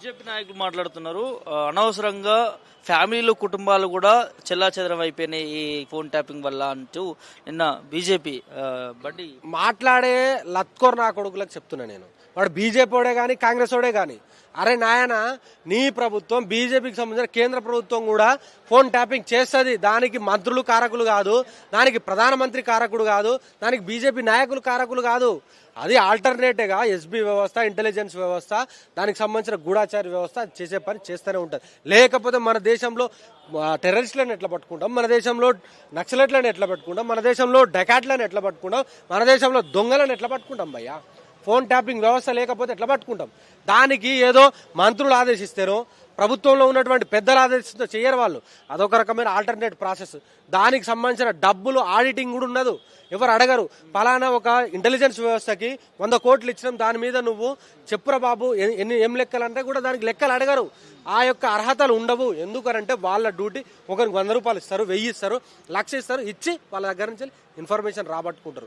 BJP నాయకులు మాట్లాడుతున్నారు. అనవసరంగా ఫ్యామిలీలు కుటుంబాలు కూడా చెల్లాచెదరం అయిపోయినాయి ఈ ఫోన్ ట్యాపింగ్ వల్ల అంటూ నిన్న బీజేపీ బండి మాట్లాడే లత్కోర్ నా కొడుకులకు చెప్తున్నా నేను. వాడు బీజేపీ ఓడే కానీ కాంగ్రెస్ ఓడే కానీ, అరే నాయన నీ ప్రభుత్వం బీజేపీకి సంబంధించిన కేంద్ర ప్రభుత్వం కూడా ఫోన్ ట్యాపింగ్ చేస్తుంది. దానికి మంత్రులు కారకులు కాదు, దానికి ప్రధానమంత్రి కారకుడు కాదు, దానికి బీజేపీ నాయకులు కారకులు కాదు. అది ఆల్టర్నేటివ్గా ఎస్బీ వ్యవస్థ, ఇంటెలిజెన్స్ వ్యవస్థ, దానికి సంబంధించిన గూఢాచార వ్యవస్థ చేసే పని చేస్తూనే ఉంటుంది. లేకపోతే మన దేశంలో టెర్రరిస్టులను ఎట్లా పట్టుకుంటాం, మన దేశంలో నక్సలైట్లను ఎట్లా పట్టుకుంటాం, మన దేశంలో డకాట్లను ఎట్లా పట్టుకుంటాం, మన దేశంలో దొంగలను ఎట్లా పట్టుకుంటాం భయ్యా? ఫోన్ ట్యాపింగ్ వ్యవస్థ లేకపోతే ఎట్లా పట్టుకుంటాం? దానికి ఏదో మంత్రులు ఆదేశిస్తారో, ప్రభుత్వంలో ఉన్నటువంటి పెద్దలు ఆదేశిస్తూ చేయరు వాళ్ళు. అదొక రకమైన ఆల్టర్నేట్ ప్రాసెస్. దానికి సంబంధించిన డబ్బులు ఆడిటింగ్ కూడా ఉండదు, ఎవరు అడగరు. పలానా ఒక ఇంటెలిజెన్స్ వ్యవస్థకి 100 కోట్లు ఇచ్చినాం, దాని మీద నువ్వు చెప్పురా బాబు ఏం లెక్కలు అంటే కూడా దానికి లెక్కలు అడగరు. ఆ యొక్క అర్హతలు ఉండవు. ఎందుకనంటే వాళ్ళ డ్యూటీ ఒకరికి 100 రూపాయలు ఇస్తారు, 1000 ఇస్తారు, 1,00,000 ఇస్తారు, ఇచ్చి వాళ్ళ దగ్గర నుంచి ఇన్ఫర్మేషన్ రాబట్టుకుంటారు.